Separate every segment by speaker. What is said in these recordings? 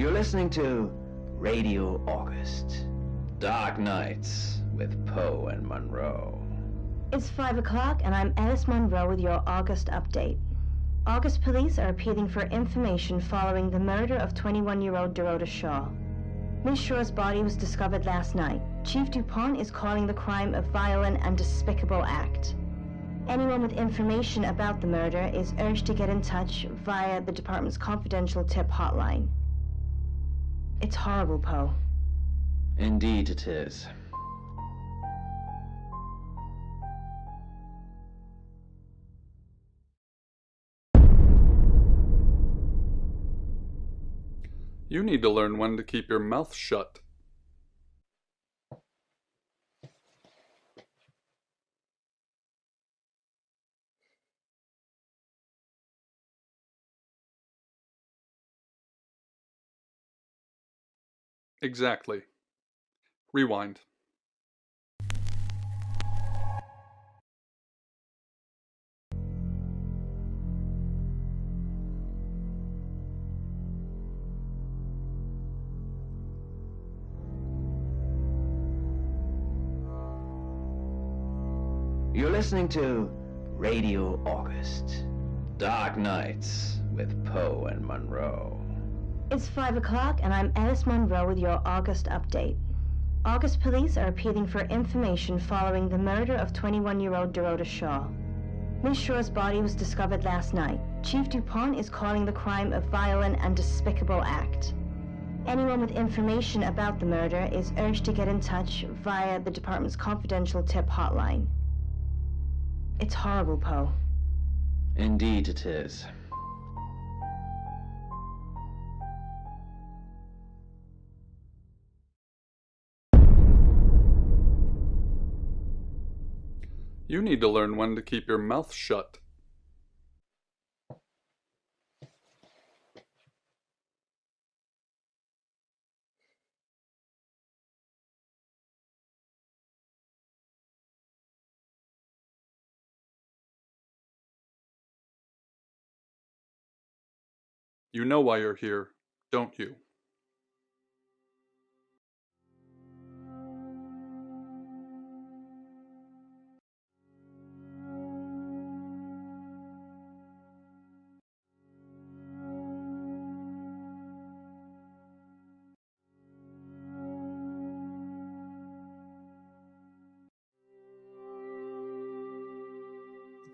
Speaker 1: You're listening to Radio August. Dark Nights with Poe and Monroe.
Speaker 2: It's 5 o'clock and I'm Alice Monroe with your August update. August police are appealing for information following the murder of 21-year-old Dorota Shaw. Miss Shaw's body was discovered last night. Chief DuPont is calling the crime a violent and despicable act. Anyone with information about the murder is urged to get in touch via the department's confidential tip hotline. It's horrible, Poe.
Speaker 1: Indeed it is.
Speaker 3: You need to learn when to keep your mouth shut. Exactly. Rewind.
Speaker 1: You're listening to Radio August. Dark Nights with Poe and Monroe.
Speaker 2: It's 5 o'clock and I'm Alice Monroe with your August update. August police are appealing for information following the murder of 21-year-old Dorota Shaw. Miss Shaw's body was discovered last night. Chief DuPont is calling the crime a violent and despicable act. Anyone with information about the murder is urged to get in touch via the department's confidential tip hotline. It's horrible, Poe.
Speaker 1: Indeed it is.
Speaker 3: You need to learn when to keep your mouth shut. You know why you're here, don't you?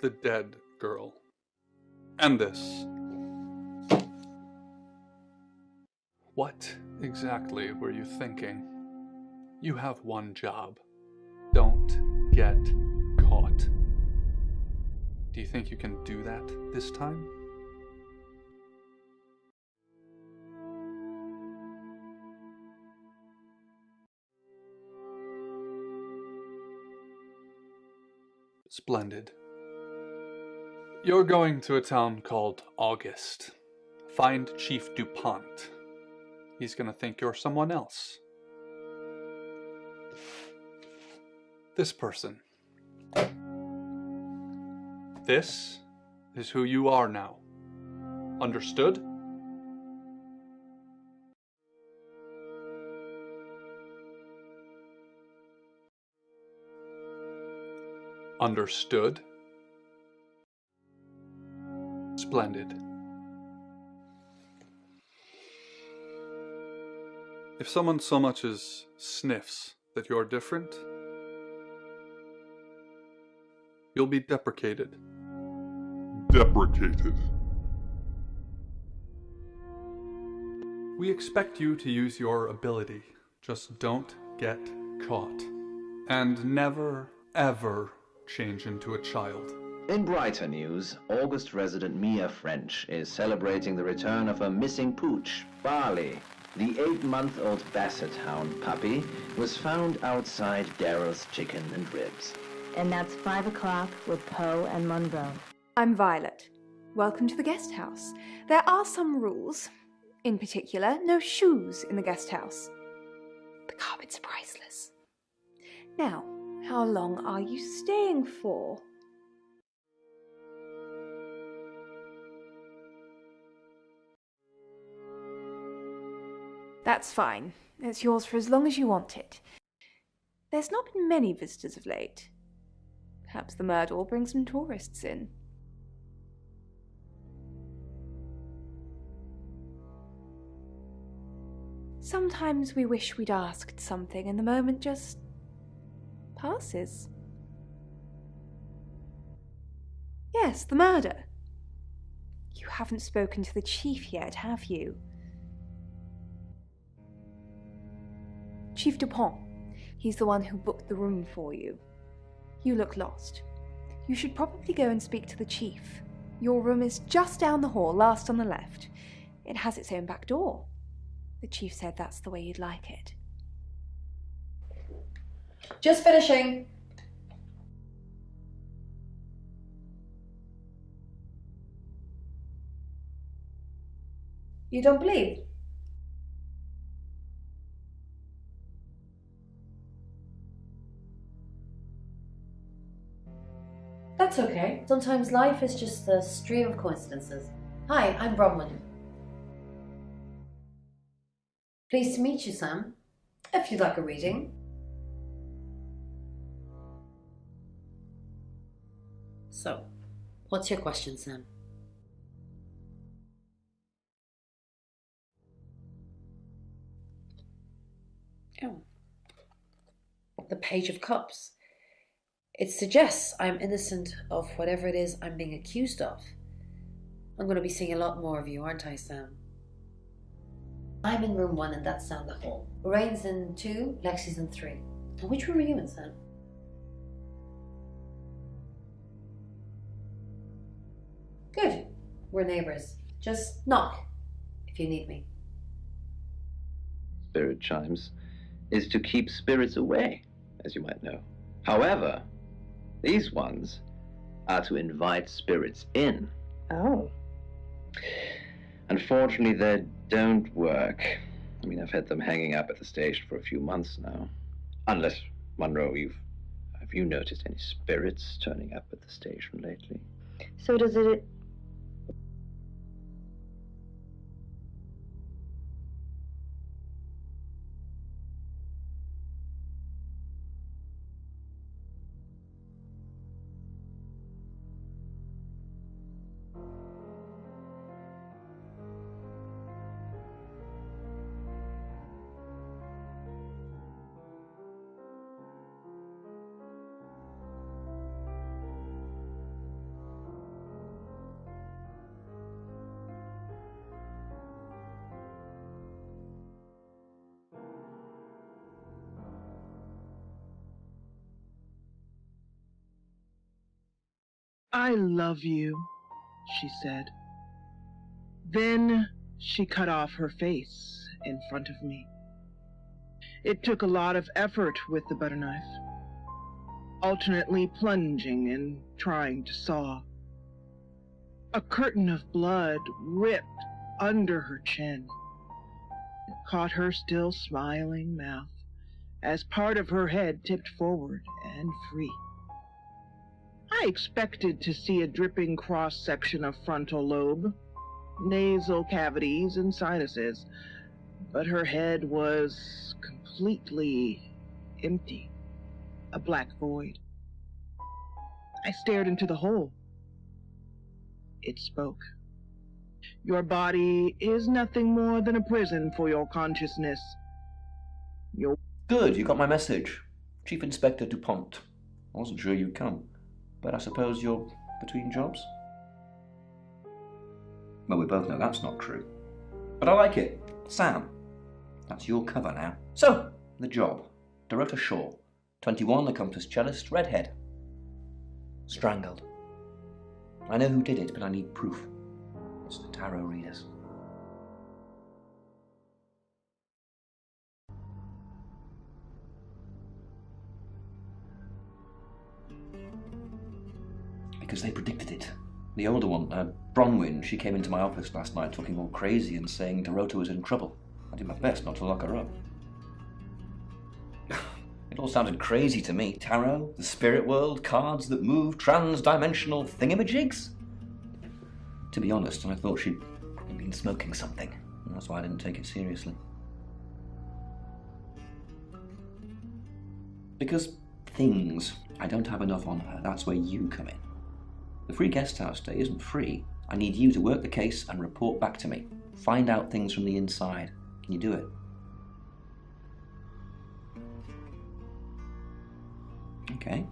Speaker 3: The dead girl. And this. What exactly were you thinking? You have one job. Don't get caught. Do you think you can do that this time? Splendid. You're going to a town called August. Find Chief DuPont. He's gonna think you're someone else. This person. This is who you are now. Understood? Understood? Splendid. If someone so much as sniffs that you're different, you'll be deprecated. Deprecated. We expect you to use your ability. Just don't get caught. And never, ever change into a child.
Speaker 1: In brighter news, August resident Mia French is celebrating the return of her missing pooch, Barley. The 8-month-old Basset Hound puppy was found outside Daryl's Chicken and Ribs.
Speaker 2: And that's 5 o'clock with Poe and Monroe.
Speaker 4: I'm Violet. Welcome to the guest house. There are some rules. In particular, no shoes in the guest house. The carpets are priceless. Now, how long are you staying for? That's fine. It's yours for as long as you want it. There's not been many visitors of late. Perhaps the murder will bring some tourists in. Sometimes we wish we'd asked something and the moment just passes. Yes, the murder. You haven't spoken to the chief yet, have you? Chief Dupont. He's the one who booked the room for you. You look lost. You should probably go and speak to the chief. Your room is just down the hall, last on the left. It has its own back door. The chief said that's the way you'd like it.
Speaker 5: Just finishing. You don't believe? That's okay. Sometimes life is just a stream of coincidences. Hi, I'm Bronwyn. Pleased to meet you, Sam. If you'd like a reading. So, what's your question, Sam? Oh. The Page of Cups. It suggests I'm innocent of whatever it is I'm being accused of. I'm going to be seeing a lot more of you, aren't I, Sam? I'm in room 1 and that's down the hall. Lorraine's in 2, Lexi's in 3. And which room are you in, Sam? Good. We're neighbours. Just knock if you need me.
Speaker 1: Spirit chimes is to keep spirits away, as you might know. However, these ones are to invite spirits in.
Speaker 2: Oh.
Speaker 1: Unfortunately, they don't work. I mean, I've had them hanging up at the station for a few months now. Unless, Monroe, have you noticed any spirits turning up at the station lately?
Speaker 2: So does it...
Speaker 6: I love you, she said. Then she cut off her face in front of me. It took a lot of effort with the butter knife, alternately plunging and trying to saw. A curtain of blood ripped under her chin. It caught her still smiling mouth as part of her head tipped forward and free. I expected to see a dripping cross-section of frontal lobe, nasal cavities and sinuses, but her head was completely empty, a black void. I stared into the hole. It spoke. Your body is nothing more than a prison for your consciousness.
Speaker 7: Good, you got my message. Chief Inspector Dupont. I wasn't sure you'd come. But I suppose you're between jobs? Well, we both know that's not true. But I like it. Sam, that's your cover now. So, the job. Dorota Shaw, 21, accomplished cellist, redhead. Strangled. I know who did it, but I need proof. It's the tarot readers. Because they predicted it. The older one, Bronwyn, she came into my office last night talking all crazy and saying Dorota was in trouble. I did my best not to lock her up. It all sounded crazy to me. Tarot, the spirit world, cards that move, trans-dimensional thingamajigs. To be honest, I thought she'd been smoking something, and that's why I didn't take it seriously. Because things. I don't have enough on her. That's where you come in. The free guest house day isn't free. I need you to work the case and report back to me. Find out things from the inside. Can you do it? Okay.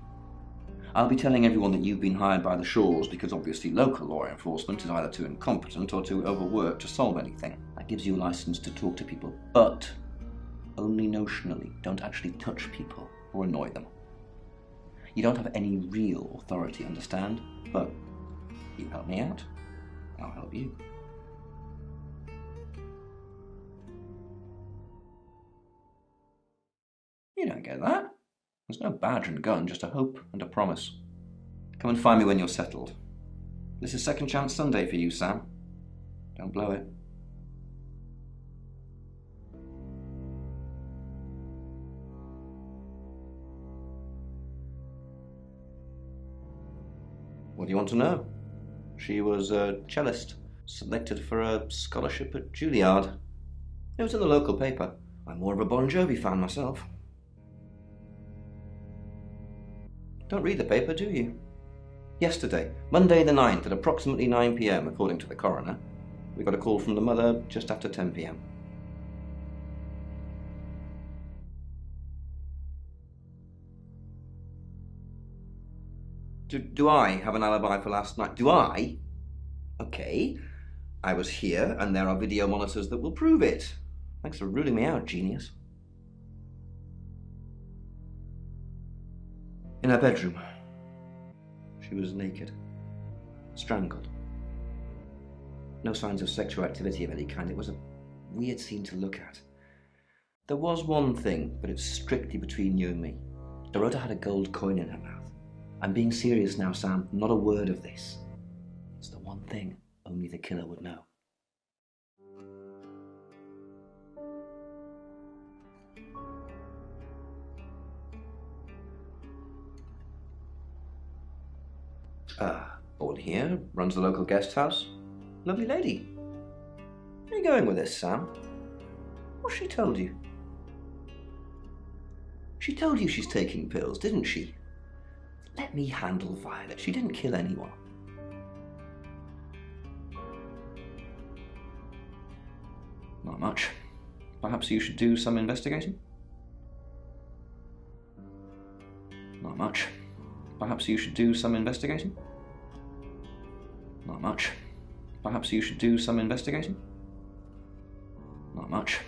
Speaker 7: I'll be telling everyone that you've been hired by the Shaws because obviously local law enforcement is either too incompetent or too overworked to solve anything. That gives you a license to talk to people, but only notionally. Don't actually touch people or annoy them. You don't have any real authority, understand? But you help me out, I'll help you. You don't get that. There's no badge and gun, just a hope and a promise. Come and find me when you're settled. This is Second Chance Sunday for you, Sam. Don't blow it. What do you want to know? She was a cellist, selected for a scholarship at Juilliard. It was in the local paper. I'm more of a Bon Jovi fan myself. Don't read the paper, do you? Yesterday, Monday the 9th at approximately 9 p.m, according to the coroner, we got a call from the mother just after 10 p.m. Do I have an alibi for last night? Do I? Okay. I was here, and there are video monitors that will prove it. Thanks for ruling me out, genius. In her bedroom. She was naked. Strangled. No signs of sexual activity of any kind. It was a weird scene to look at. There was one thing, but it's strictly between you and me. Dorota had a gold coin in her mouth. I'm being serious now, Sam. Not a word of this. It's the one thing only the killer would know. Board here, runs the local guest house. Lovely lady. Where are you going with this, Sam? What's she told you? She told you she's taking pills, didn't she? Let me handle Violet. She didn't kill anyone. Not much. Perhaps you should do some investigating? Not much. Perhaps you should do some investigating? Not much. Perhaps you should do some investigating? Not much.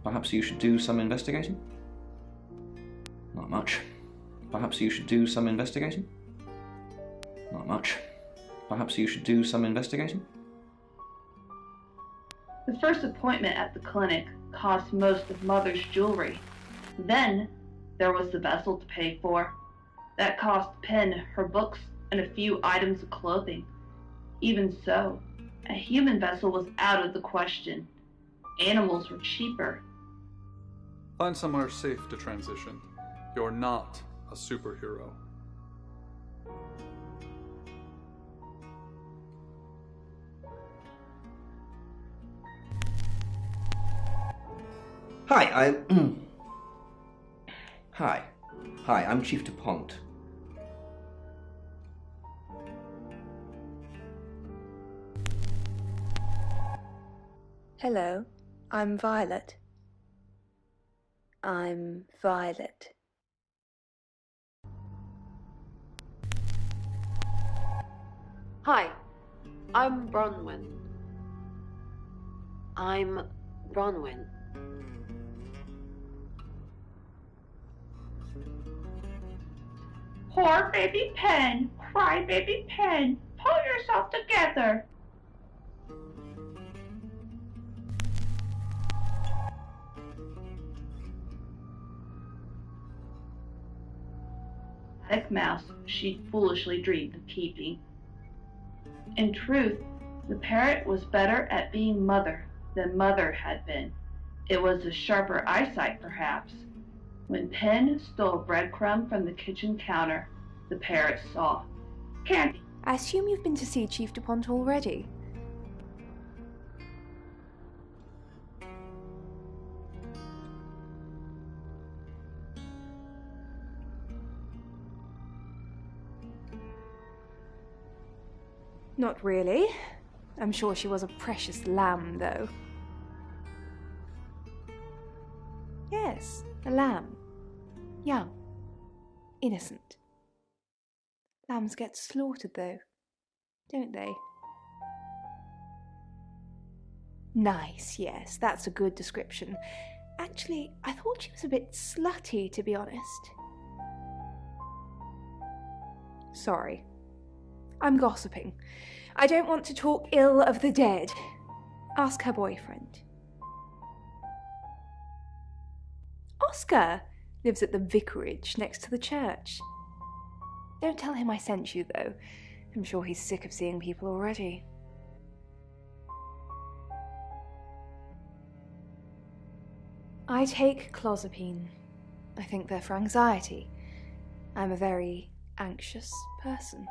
Speaker 7: Perhaps you should do some investigating? Not much. Perhaps you should do some investigating? Not much. Perhaps you should do some investigating?
Speaker 8: The first appointment at the clinic cost most of Mother's jewelry. Then there was the vessel to pay for. That cost Penn her books and a few items of clothing. Even so, a human vessel was out of the question. Animals were cheaper.
Speaker 3: Find somewhere safe to transition. You're not a superhero.
Speaker 7: Hi, Hi, I'm Chief DuPont.
Speaker 4: Hello, I'm Violet. I'm Violet.
Speaker 5: Hi, I'm Bronwyn. I'm Bronwyn.
Speaker 8: Poor baby Penn, cry baby Penn, pull yourself together. Mouse she foolishly dreamed of keeping. In truth, the parrot was better at being mother than Mother had been. It was a sharper eyesight, perhaps. When Penn stole a breadcrumb from the kitchen counter, the parrot saw. Candy.
Speaker 4: I assume you've been to see Chief DuPont already. Not really. I'm sure she was a precious lamb, though. Yes, a lamb. Young. Innocent. Lambs get slaughtered, though, don't they? Nice, yes, that's a good description. Actually, I thought she was a bit slutty, to be honest. Sorry. I'm gossiping. I don't want to talk ill of the dead. Ask her boyfriend. Oscar lives at the vicarage next to the church. Don't tell him I sent you, though. I'm sure he's sick of seeing people already. I take clozapine. I think they're for anxiety. I'm a very anxious person.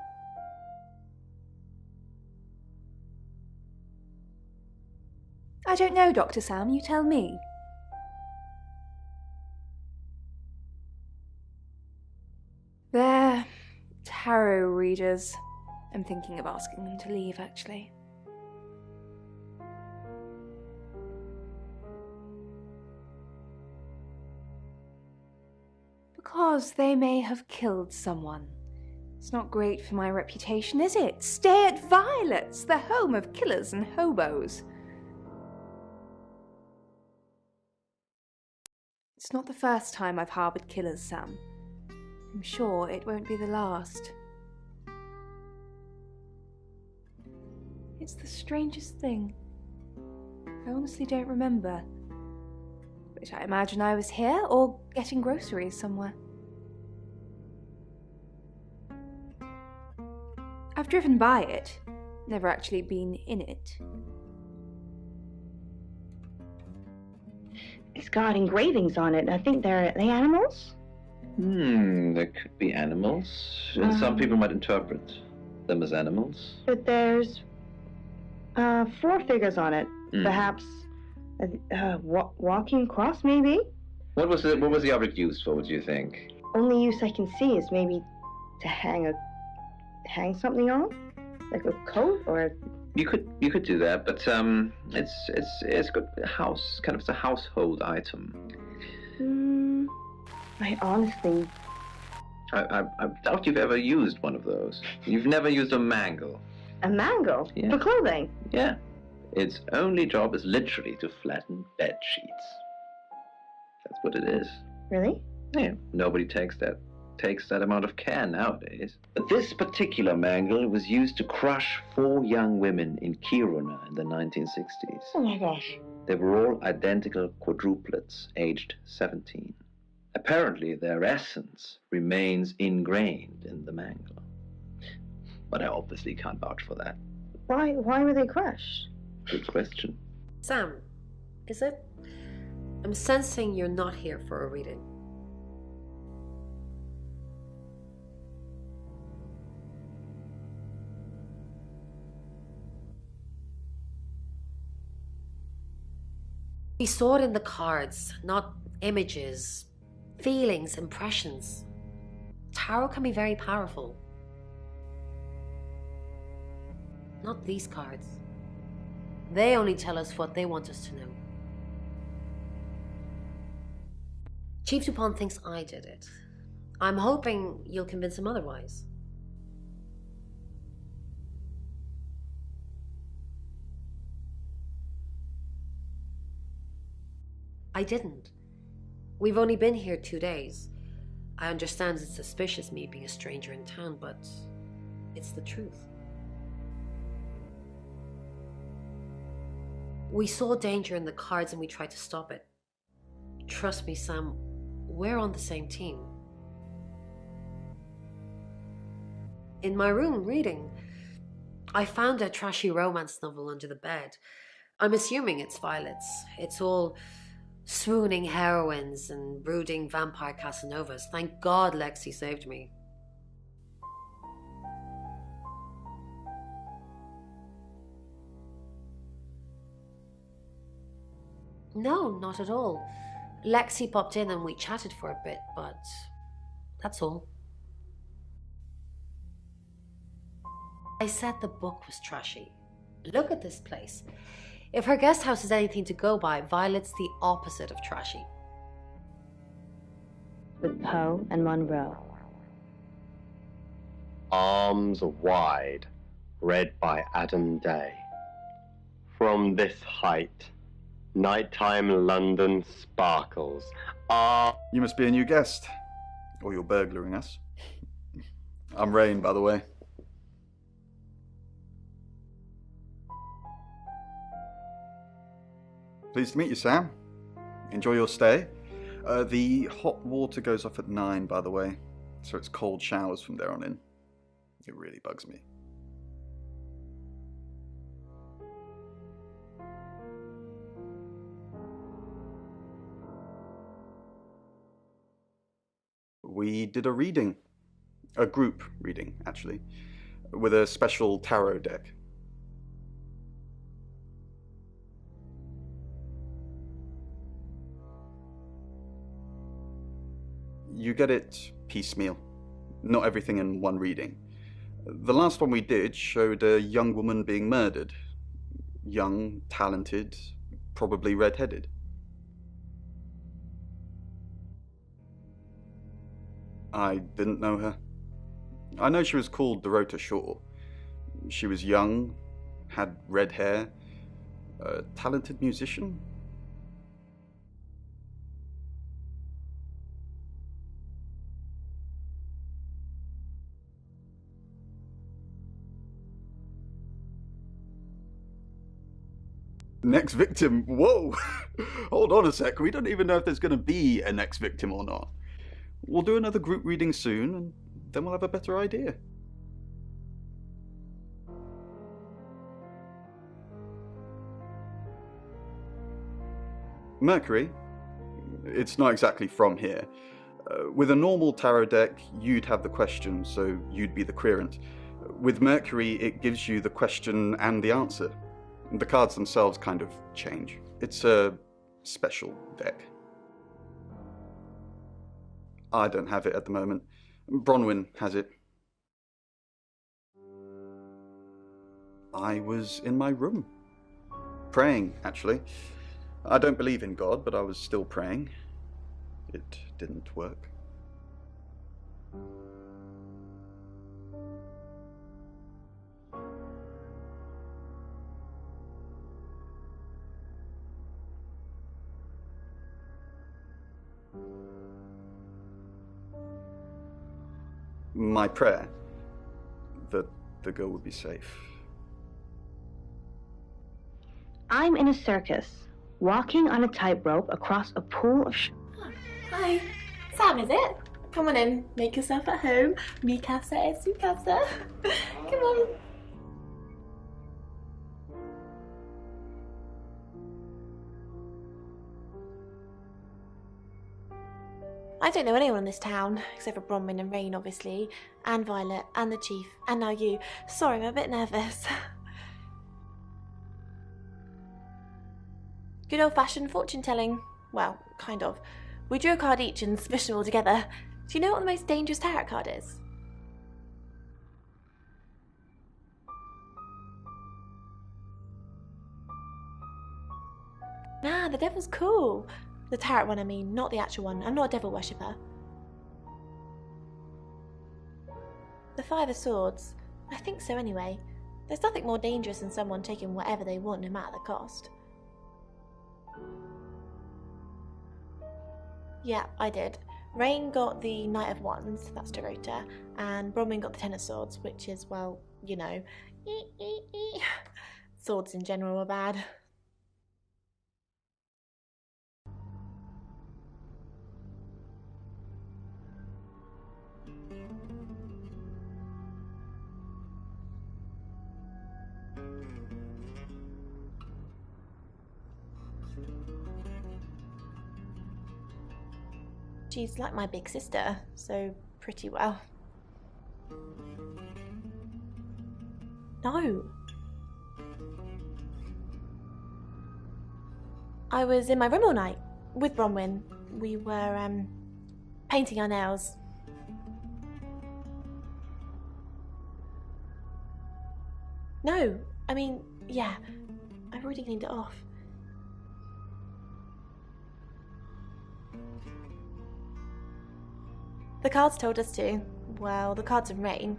Speaker 4: I don't know, Dr. Sam, you tell me. They're tarot readers. I'm thinking of asking them to leave, actually. Because they may have killed someone. It's not great for my reputation, is it? Stay at Violet's, the home of killers and hobos. It's not the first time I've harboured killers, Sam. I'm sure it won't be the last. It's the strangest thing. I honestly don't remember. But I imagine I was here or getting groceries somewhere. I've driven by it, never actually been in it.
Speaker 2: It's got engravings on it. I think are they animals?
Speaker 1: There could be animals. And some people might interpret them as animals.
Speaker 2: But there's 4 figures on it. Perhaps a walking cross, maybe?
Speaker 1: What was the object used for, what do you think?
Speaker 2: Only use I can see is maybe to hang something on? Like a coat or...
Speaker 1: You could do that, but it's good house, kind of it's a household item.
Speaker 2: I honestly...
Speaker 1: I doubt you've ever used one of those. You've never used a mangle.
Speaker 2: A mangle?
Speaker 1: Yeah.
Speaker 2: For clothing?
Speaker 1: Yeah. Its only job is literally to flatten bed sheets. That's what it is.
Speaker 2: Really?
Speaker 1: Yeah. Nobody takes that amount of care nowadays. But this particular mangle was used to crush 4 young women in Kiruna in the 1960s.
Speaker 2: Oh my gosh.
Speaker 1: They were all identical quadruplets, aged 17. Apparently, their essence remains ingrained in the mangle. But I obviously can't vouch for that.
Speaker 2: Why were they crushed?
Speaker 1: Good question.
Speaker 5: Sam, is it? I'm sensing you're not here for a reading. We saw it in the cards, not images, feelings, impressions. Tarot can be very powerful. Not these cards. They only tell us what they want us to know. Chief Dupont thinks I did it. I'm hoping you'll convince him otherwise. I didn't. We've only been here 2 days. I understand it's suspicious me being a stranger in town, but it's the truth. We saw danger in the cards and we tried to stop it. Trust me, Sam, we're on the same team. In my room reading, I found a trashy romance novel under the bed. I'm assuming it's Violet's. It's all swooning heroines and brooding vampire Casanovas. Thank God Lexi saved me. No, not at all. Lexi popped in and we chatted for a bit, but that's all. I said the book was trashy. Look at this place. If her guest house is anything to go by, Violet's the opposite of trashy.
Speaker 2: With Poe and Monroe.
Speaker 9: Arms Wide, read by Adam Day. From this height, nighttime London sparkles.
Speaker 10: You must be a new guest, or you're burglaring us. I'm Rain, by the way. Pleased to meet you, Sam. Enjoy your stay. The hot water goes off at 9, by the way, so it's cold showers from there on in. It really bugs me. We did a reading. A group reading, actually, with a special tarot deck. You get it piecemeal, not everything in one reading. The last one we did showed a young woman being murdered. Young, talented, probably red-headed. I didn't know her. I know she was called Dorota Shaw. She was young, had red hair, a talented musician. Next victim? Whoa! Hold on a sec, we don't even know if there's going to be a next victim or not. We'll do another group reading soon, and then we'll have a better idea. Mercury? It's not exactly from here. With a normal tarot deck, you'd have the question, so you'd be the querent. With Mercury, it gives you the question and the answer. The cards themselves kind of change. It's a special deck. I don't have it at the moment. Bronwyn has it. I was in my room. Praying, actually. I don't believe in God, but I was still praying. It didn't work. My prayer that the girl would be safe.
Speaker 2: I'm in a circus, walking on a tightrope across a pool of
Speaker 11: Hi, Sam, is it? Come on in, make yourself at home. Mi casa es su casa. Come on. I don't know anyone in this town, except for Bronwyn and Rain, obviously, and Violet, and the Chief, and now you. Sorry, I'm a bit nervous. Good old-fashioned fortune-telling. Well, kind of. We drew a card each and smushed them all together. Do you know what the most dangerous tarot card is? Nah, the devil's cool. The tarot one, I mean, not the actual one. I'm not a devil worshipper. The Five of Swords. I think so anyway. There's nothing more dangerous than someone taking whatever they want, no matter the cost. Yeah, I did. Rain got the Knight of Wands, that's Dorota, and Bronwyn got the Ten of Swords, which is, well, you know, swords in general are bad. She's like my big sister, so pretty well. No. I was in my room all night with Bronwyn. We were painting our nails. No, I mean, yeah, I've already cleaned it off. The cards told us to. Well, the cards of rain.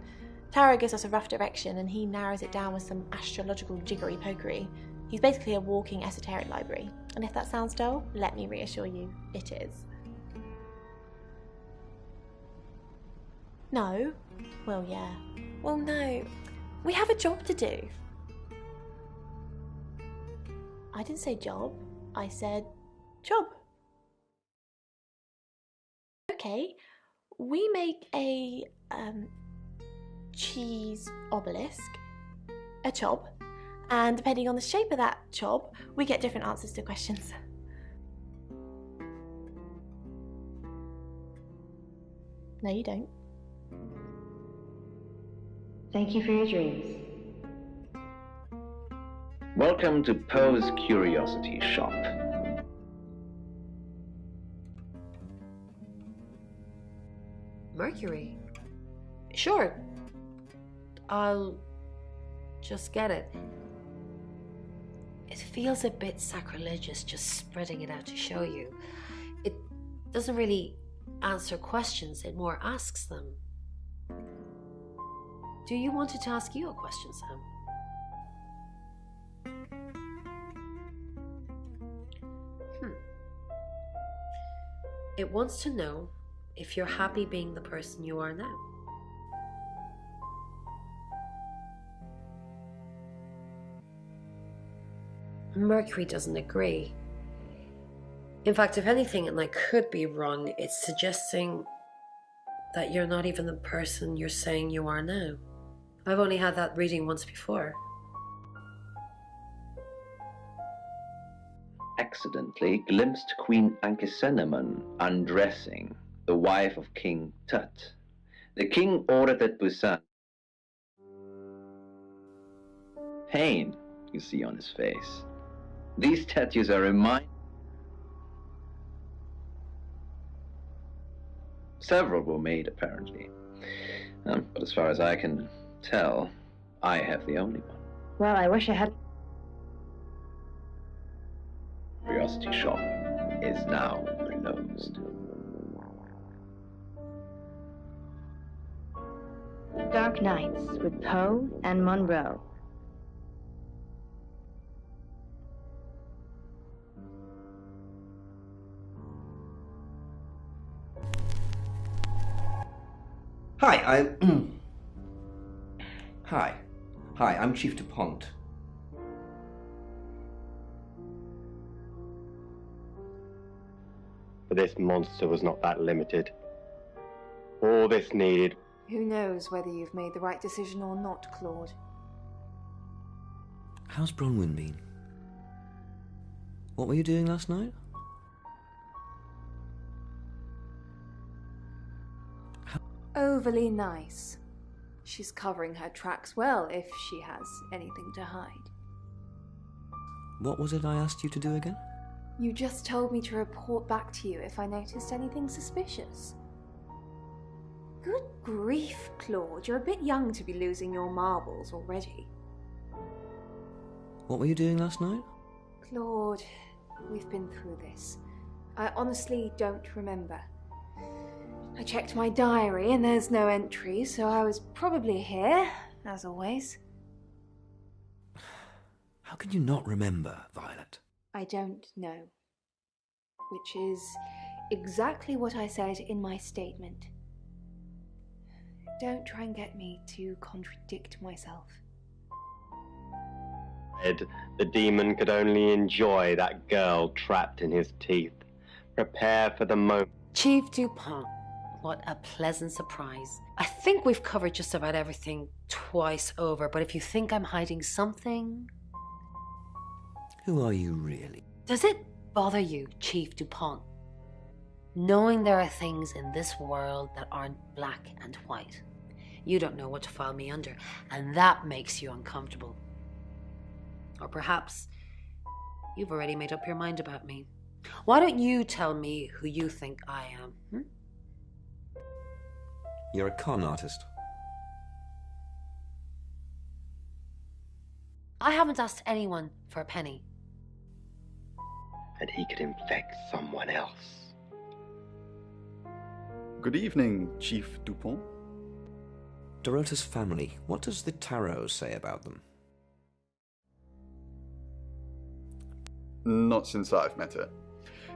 Speaker 11: Tarot gives us a rough direction and he narrows it down with some astrological jiggery-pokery. He's basically a walking esoteric library. And if that sounds dull, let me reassure you, it is. No? Well, yeah. Well, no. We have a job to do. I didn't say job. I said job. Okay. We make a cheese obelisk, a chob, and depending on the shape of that chob, we get different answers to questions. No, you don't.
Speaker 2: Thank you for your dreams.
Speaker 1: Welcome to Poe's Curiosity Shop.
Speaker 5: Mercury? Sure. I'll just get it. It feels a bit sacrilegious just spreading it out to show you. It doesn't really answer questions, it more asks them. Do you want it to ask you a question, Sam? It wants to know if you're happy being the person you are now. Mercury doesn't agree. In fact, if anything, and I could be wrong, it's suggesting that you're not even the person you're saying you are now. I've only had that reading once before.
Speaker 1: Accidentally glimpsed Queen Anchisenamun undressing, the wife of King Tut. The king ordered that Busan. Pain you see on his face. These tattoos are several were made, apparently. But as far as I can tell, I have the only one.
Speaker 2: Well, I wish I had...
Speaker 1: Curiosity Shop is now closed.
Speaker 2: Dark Nights with Poe and Monroe.
Speaker 7: Hi, Hi, I'm Chief DuPont.
Speaker 9: But this monster was not that limited. All this needed...
Speaker 4: Who knows whether you've made the right decision or not, Claude?
Speaker 12: How's Bronwyn been? What were you doing last night?
Speaker 4: Overly nice. She's covering her tracks well if she has anything to hide.
Speaker 12: What was it I asked you to do again?
Speaker 4: You just told me to report back to you if I noticed anything suspicious. Good grief, Claude. You're a bit young to be losing your marbles already.
Speaker 12: What were you doing last night?
Speaker 4: Claude, we've been through this. I honestly don't remember. I checked my diary and there's no entry, so I was probably here, as always.
Speaker 12: How can you not remember, Violet?
Speaker 4: I don't know. Which is exactly what I said in my statement. Don't try and get me to contradict myself.
Speaker 9: The demon could only enjoy that girl trapped in his teeth. Prepare for the moment.
Speaker 5: Chief DuPont, what a pleasant surprise. I think we've covered just about everything twice over, but if you think I'm hiding something...
Speaker 12: Who are you really?
Speaker 5: Does it bother you, Chief DuPont, knowing there are things in this world that aren't black and white? You don't know what to file me under, and that makes you uncomfortable. Or perhaps you've already made up your mind about me. Why don't you tell me who you think I am?
Speaker 12: You're a con artist.
Speaker 5: I haven't asked anyone for a penny.
Speaker 9: And he could infect someone else.
Speaker 10: Good evening, Chief Dupont.
Speaker 12: Dorota's family, what does the tarot say about them?
Speaker 10: Not since I've met her.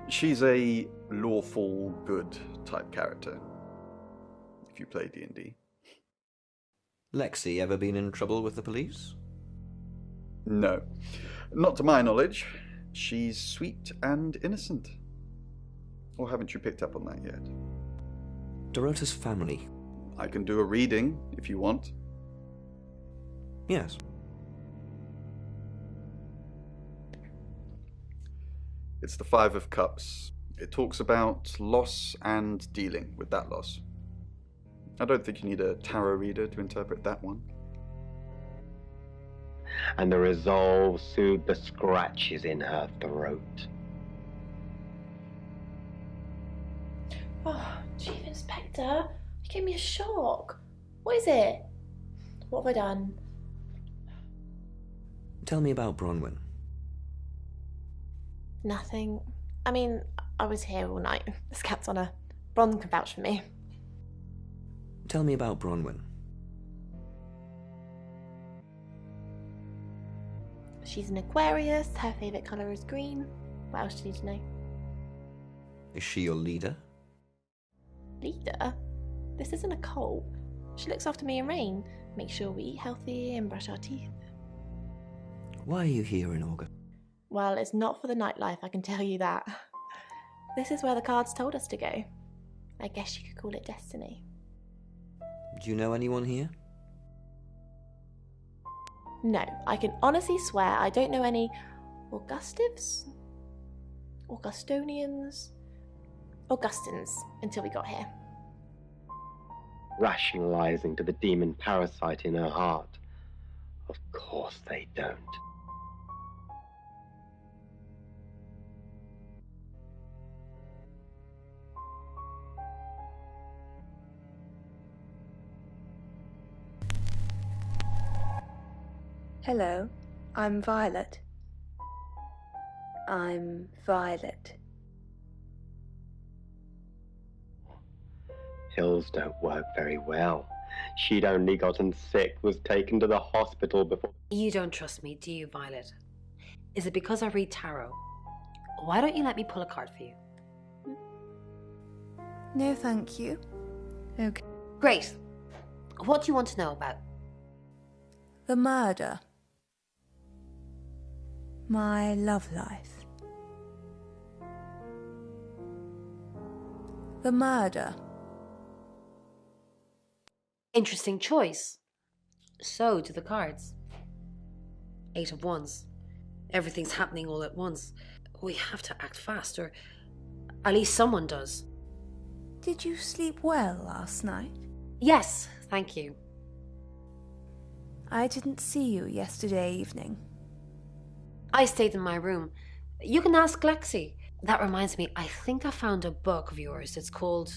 Speaker 10: She's a lawful good type character, if you play D&D.
Speaker 12: Lexi ever been in trouble with the police?
Speaker 10: No, not to my knowledge. She's sweet and innocent. Or haven't you picked up on that yet?
Speaker 12: Dorota's family.
Speaker 10: I can do a reading if you want.
Speaker 12: Yes.
Speaker 10: It's the Five of Cups. It talks about loss and dealing with that loss. I don't think you need a tarot reader to interpret that one.
Speaker 9: And the resolve soothed the scratches in her throat.
Speaker 11: Oh, Chief Inspector, you gave me a shock. What is it? What have I done?
Speaker 12: Tell me about Bronwyn.
Speaker 11: Nothing. I mean, I was here all night. This cat's on her. Bron can vouch for me.
Speaker 12: Tell me about Bronwyn.
Speaker 11: She's an Aquarius. Her favourite colour is green. What else do you need to know?
Speaker 12: Is she your leader?
Speaker 11: Leader? This isn't a cult. She looks after me and Rain. Make sure we eat healthy and brush our teeth.
Speaker 12: Why are you here in August?
Speaker 11: Well, it's not for the nightlife, I can tell you that. This is where the cards told us to go. I guess you could call it destiny.
Speaker 12: Do you know anyone here?
Speaker 11: No, I can honestly swear I don't know any Augustives? Augustonians? Augustins until we got here.
Speaker 9: Rationalizing to the demon parasite in her heart. Of course they don't.
Speaker 13: Hello, I'm Violet. I'm Violet.
Speaker 9: Pills don't work very well. She'd only gotten sick, was taken to the hospital before...
Speaker 5: You don't trust me, do you, Violet? Is it because I read tarot? Why don't you let me pull a card for you?
Speaker 13: No, thank you. Okay.
Speaker 5: Great. What do you want to know about?
Speaker 13: The murder. My love life. The murder.
Speaker 5: Interesting choice. So do the cards. 8 of Wands. Everything's happening all at once. We have to act fast, or at least someone does.
Speaker 13: Did you sleep well last night?
Speaker 5: Yes, thank you.
Speaker 13: I didn't see you yesterday evening.
Speaker 5: I stayed in my room. You can ask Lexi. That reminds me, I think I found a book of yours. It's called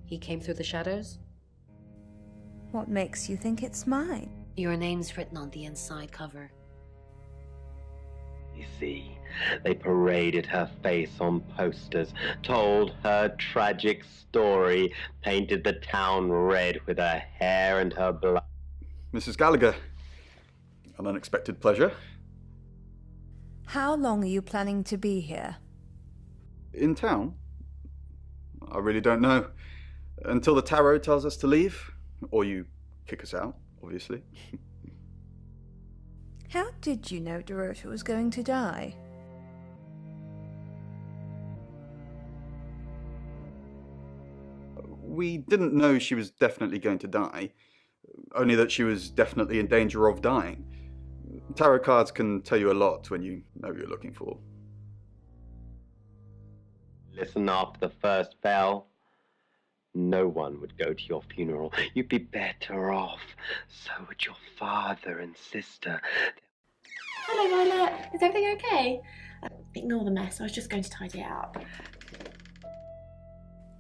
Speaker 5: He Came Through the Shadows.
Speaker 13: What makes you think it's mine?
Speaker 5: Your name's written on the inside cover.
Speaker 9: You see, they paraded her face on posters, told her tragic story, painted the town red with her hair and her blood.
Speaker 10: Mrs. Gallagher, an unexpected pleasure.
Speaker 13: How long are you planning to be here?
Speaker 10: In town? I really don't know. Until the tarot tells us to leave. Or you kick us out, obviously.
Speaker 13: How did you know Dorota was going to die?
Speaker 10: We didn't know she was definitely going to die. Only that she was definitely in danger of dying. Tarot cards can tell you a lot when you know what you're looking for.
Speaker 9: Listen after the first bell. No one would go to your funeral. You'd be better off. So would your father and sister.
Speaker 11: Hello, Violet. Is everything okay? Ignore the mess. I was just going to tidy it up.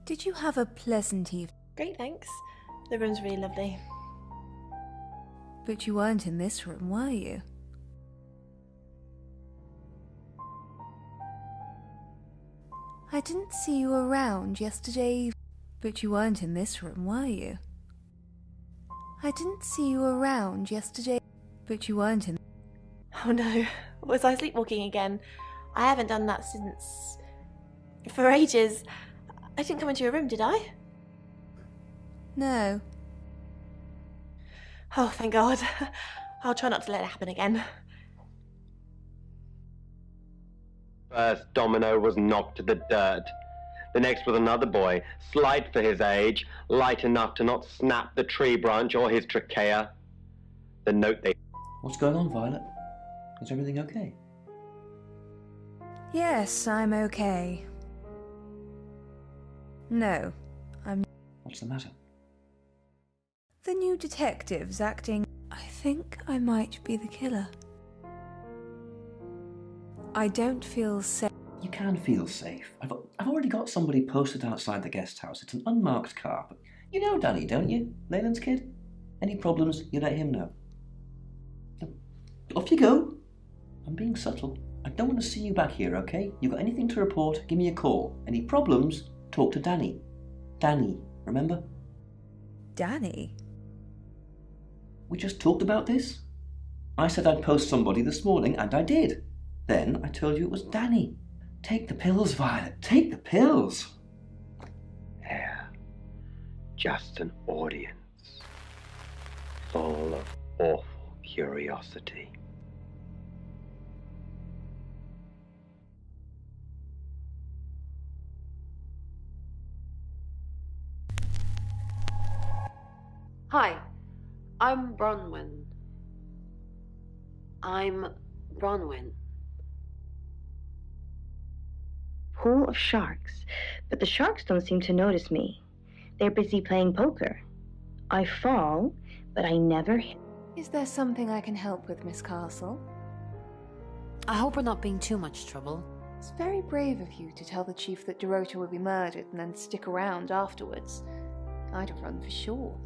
Speaker 13: Did you have a pleasant evening?
Speaker 11: Great, thanks. The room's really lovely.
Speaker 13: But you weren't in this room, were you? I didn't see you around yesterday, but you weren't in this room, were you? I didn't see you around yesterday, but you weren't in...
Speaker 11: Oh no, was I sleepwalking again? I haven't done that since... for ages. I didn't come into your room, did I?
Speaker 13: No.
Speaker 11: Oh, thank God. I'll try not to let it happen again.
Speaker 9: First domino was knocked to the dirt. The next was another boy, slight for his age, light enough to not snap the tree branch or his trachea. The note they...
Speaker 7: What's going on, Violet? Is everything okay?
Speaker 13: Yes, I'm okay. No, I'm...
Speaker 7: What's the matter?
Speaker 13: The new detective's acting... I think I might be the killer. I don't feel safe.
Speaker 7: You can feel safe. I've already got somebody posted outside the guest house. It's an unmarked car, but you know Danny, don't you? Leyland's kid? Any problems, you let him know. Off you go. I'm being subtle. I don't want to see you back here, okay? You got anything to report, give me a call. Any problems, talk to Danny. Danny, remember?
Speaker 13: Danny?
Speaker 7: We just talked about this. I said I'd post somebody this morning, and I did. Then I told you it was Danny. Take the pills, Violet. Take the pills.
Speaker 9: They're just an audience full of awful curiosity.
Speaker 5: Hi, I'm Bronwyn.
Speaker 2: Pool of sharks, but the sharks don't seem to notice me. They're busy playing poker. I fall, but I never hit.
Speaker 13: Is there something I can help with, Miss Castle?
Speaker 5: I hope we're not being too much trouble.
Speaker 4: It's very brave of you to tell the chief that Dorota would be murdered and then stick around afterwards. I'd have run for sure.